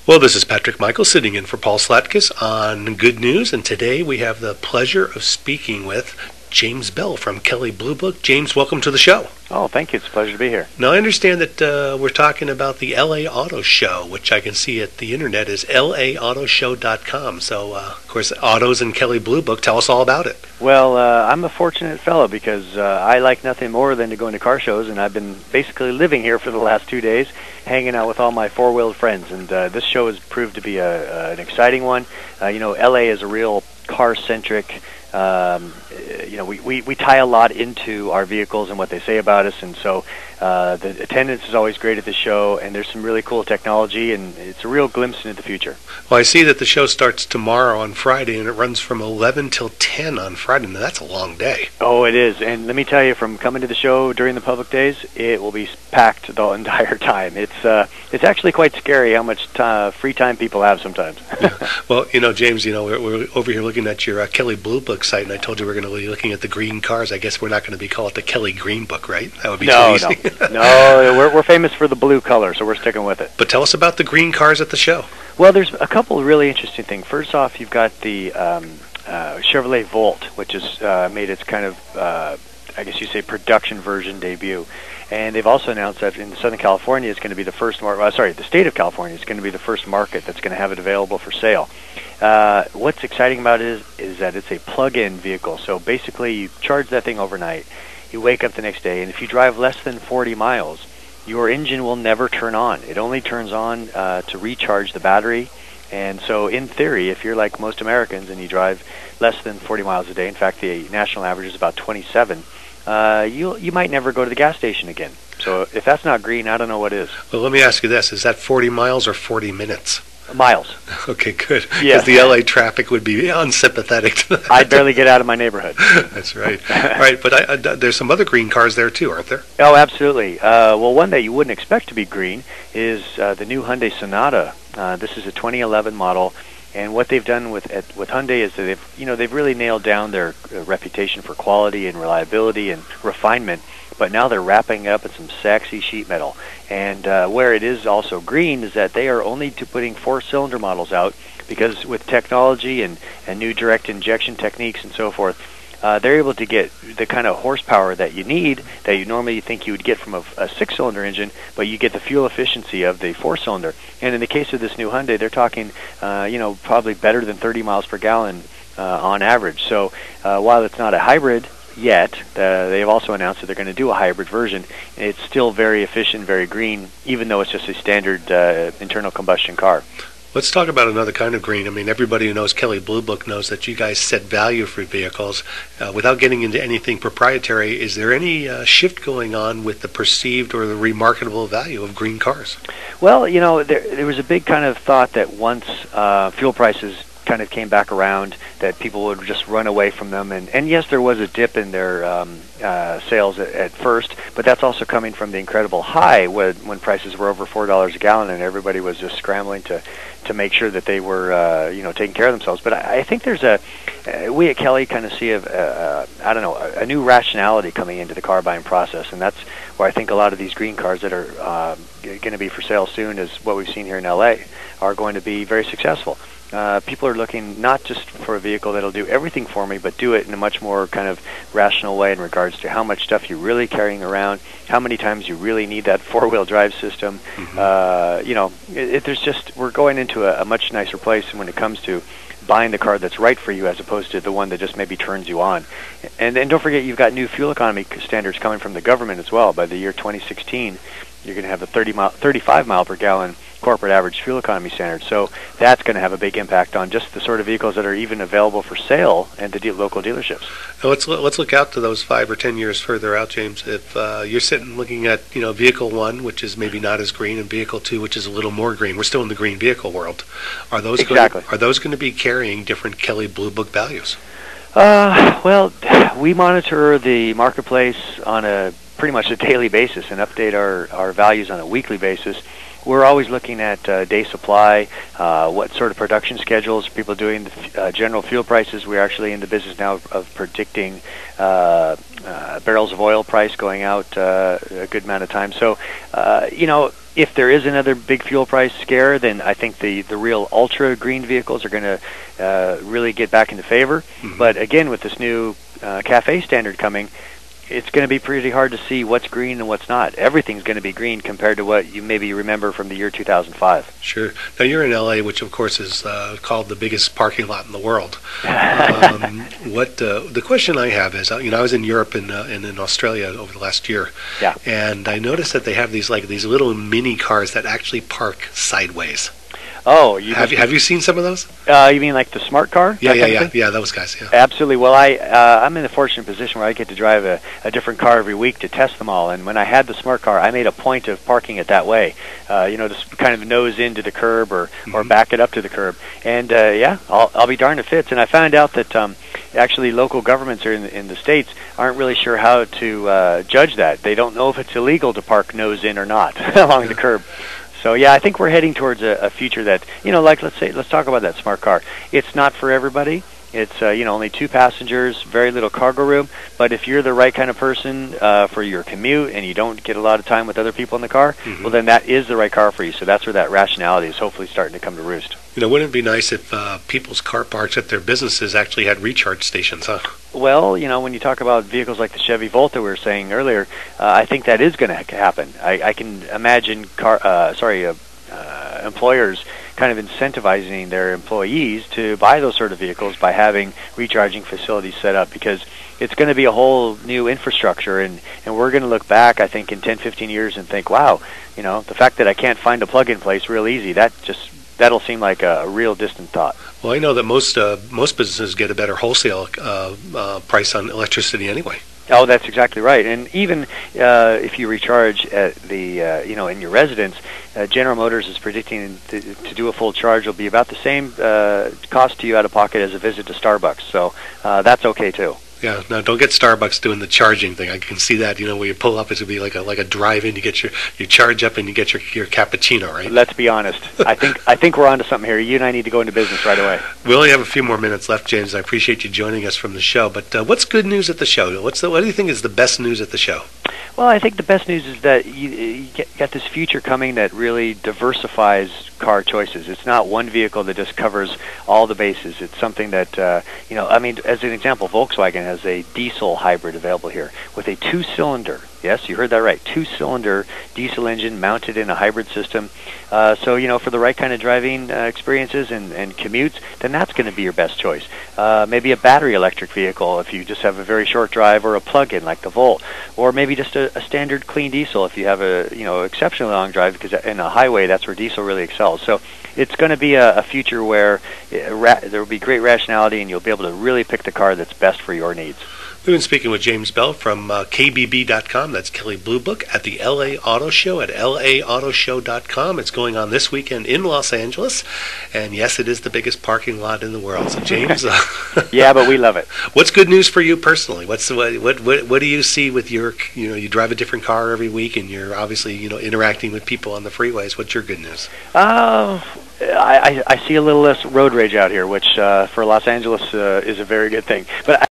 Well, this is Patrick Michael sitting in for Paul Slatkus on Good News, and today we have the pleasure of speaking with James Bell from Kelley Blue Book. James, welcome to the show. Oh, thank you. It's a pleasure to be here. Now, I understand that we're talking about the LA Auto Show, which I can see at the internet is LAAutoShow.com. So, of course, autos and Kelley Blue Book. Tell us all about it. Well, I'm a fortunate fellow because I like nothing more than to go into car shows, and I've been basically living here for the last 2 days, hanging out with all my four-wheeled friends. And this show has proved to be an exciting one. LA is a real car-centric. We tie a lot into our vehicles and what they say about us, and so the attendance is always great at the show, and there's some really cool technology, and it's a real glimpse into the future. Well, I see that the show starts tomorrow on Friday, and it runs from 11 till 10 on Friday. Now, that's a long day. Oh, it is, and let me tell you, from coming to the show during the public days, it will be packed the entire time. It's actually quite scary how much free time people have sometimes. Well, James, we're over here looking at your Kelley Blue Book site, and I told you we're going to be looking at the green cars. I guess we're not going to be called it the Kelley Green Book, right? That would be too easy. No, we're famous for the blue color, so we're sticking with it. But tell us about the green cars at the show. Well, there's a couple of really interesting things. First off, you've got the Chevrolet Volt, which has made its kind of, I guess you say, production version debut. And they've also announced that in Southern California, it's going to be the first the state of California is going to be the first market that's going to have it available for sale. What's exciting about it is that it's a plug-in vehicle. So basically, you charge that thing overnight, you wake up the next day, and if you drive less than 40 miles, your engine will never turn on. It only turns on to recharge the battery. And so in theory, if you're like most Americans and you drive less than 40 miles a day, in fact, the national average is about 27, you might never go to the gas station again. So if that's not green, I don't know what is. Well, let me ask you this. Is that 40 miles or 40 minutes? Miles. Okay, good. Because Yeah. the LA traffic would be unsympathetic to that. I'd barely get out of my neighborhood. That's right. All right, but there's some other green cars there too, aren't there? Oh, absolutely. Well, one that you wouldn't expect to be green is the new Hyundai Sonata. This is a 2011 model, and what they've done with Hyundai is that they've really nailed down their reputation for quality and reliability and refinement. But now they're wrapping up in some sexy sheet metal. And where it is also green is that they are only putting 4-cylinder models out because with technology and new direct injection techniques and so forth, they're able to get the kind of horsepower that you need that you normally think you would get from a 6-cylinder engine, but you get the fuel efficiency of the 4-cylinder. And in the case of this new Hyundai, they're talking, probably better than 30 miles per gallon on average. So while it's not a hybrid yet, they've also announced that they're going to do a hybrid version. It's still very efficient, very green, even though it's just a standard internal combustion car. Let's talk about another kind of green. I mean, everybody who knows Kelley Blue Book knows that you guys set value for vehicles. Without getting into anything proprietary, is there any shift going on with the perceived or the remarkable value of green cars? Well, there was a big kind of thought that once fuel prices kind of came back around, that people would just run away from them. And yes, there was a dip in their sales at first, but that's also coming from the incredible high when prices were over $4 a gallon and everybody was just scrambling to make sure that they were taking care of themselves. But I think there's we at Kelley kind of see a new rationality coming into the car buying process, and that's where I think a lot of these green cars that are going to be for sale soon, as what we've seen here in LA, are going to be very successful. People are looking not just for a vehicle that'll do everything for me, but do it in a much more kind of rational way in regards to how much stuff you're really carrying around, how many times you really need that four-wheel drive system. Mm-hmm. We're going into a much nicer place when it comes to buying the car that's right for you as opposed to the one that just maybe turns you on. And don't forget, you've got new fuel economy standards coming from the government as well. By the year 2016, you're going to have a 35 mile per gallon corporate average fuel economy standard. So that's going to have a big impact on just the sort of vehicles that are even available for sale at the local dealerships. Now let's look out to those 5 or 10 years further out, James. If you're sitting looking at vehicle 1, which is maybe not as green, and vehicle 2, which is a little more green, we're still in the green vehicle world. Are those going to be carrying different Kelley Blue Book values? Well, we monitor the marketplace on pretty much a daily basis and update our values on a weekly basis. We're always looking at day supply, what sort of production schedules are people doing, general fuel prices. We're actually in the business now of predicting barrels of oil price going out a good amount of time. So, if there is another big fuel price scare, then I think the real ultra green vehicles are going to really get back into favor. Mm-hmm. But again, with this new CAFE standard coming, it's going to be pretty hard to see what's green and what's not. Everything's going to be green compared to what you maybe remember from the year 2005. Sure. Now, you're in L.A., which, of course, is called the biggest parking lot in the world. The question I have is, I was in Europe and in Australia over the last year, yeah, and I noticed that they have these little mini cars that actually park sideways. Oh, have you seen some of those? You mean like the smart car? Yeah, those guys. Yeah. Absolutely. Well, I'm in a fortunate position where I get to drive a different car every week to test them all. And when I had the smart car, I made a point of parking it that way. To kind of nose into the curb or back it up to the curb. And I'll be darned if it fits. And I found out that actually local governments in the states aren't really sure how to judge that. They don't know if it's illegal to park nose in or not along the curb. So yeah, I think we're heading towards a future that, let's talk about that smart car. It's not for everybody. It's only 2 passengers, very little cargo room. But if you're the right kind of person for your commute and you don't get a lot of time with other people in the car, well, then that is the right car for you. So that's where that rationality is hopefully starting to come to roost. Wouldn't it be nice if people's car parks at their businesses actually had recharge stations, huh? Well, when you talk about vehicles like the Chevy Volta we were saying earlier, I think that is going to happen. I can imagine employers kind of incentivizing their employees to buy those sort of vehicles by having recharging facilities set up, because it's going to be a whole new infrastructure, and we're going to look back, I think, in 10, 15 years and think, wow, the fact that I can't find a plug-in place real easy, that'll seem like a real distant thought. Well, I know that most businesses get a better wholesale price on electricity anyway. Oh, that's exactly right. And even if you recharge at the in your residence, General Motors is predicting to do a full charge will be about the same cost to you out of pocket as a visit to Starbucks. So that's okay too. Yeah, now don't get Starbucks doing the charging thing. I can see that, where you pull up, it would be like a drive-in. You get you charge up and you get your cappuccino, right? Let's be honest. I think we're onto something here. You and I need to go into business right away. We only have a few more minutes left, James. I appreciate you joining us from the show. But what's good news at the show? What do you think is the best news at the show? Well, I think the best news is that you get this future coming that really diversifies car choices. It's not one vehicle that just covers all the bases. It's something that, as an example, Volkswagen has a diesel hybrid available here with a 2-cylinder. Yes, you heard that right. 2-cylinder diesel engine mounted in a hybrid system. So, for the right kind of driving experiences and commutes, then that's going to be your best choice. Maybe a battery electric vehicle if you just have a very short drive, or a plug-in like the Volt, or maybe just a standard clean diesel if you have a exceptionally long drive, because in a highway that's where diesel really excels. So it's going to be a future where there will be great rationality, and you'll be able to really pick the car that's best for your needs. We've been speaking with James Bell from KBB.com. That's Kelley Blue Book at the LA Auto Show at LAAutoShow.com. It's going on this weekend in Los Angeles. And yes, it is the biggest parking lot in the world. So, James. Yeah, but we love it. What's good news for you personally? What do you see with your, you drive a different car every week, and you're obviously, interacting with people on the freeways. What's your good news? I see a little less road rage out here, which for Los Angeles is a very good thing. But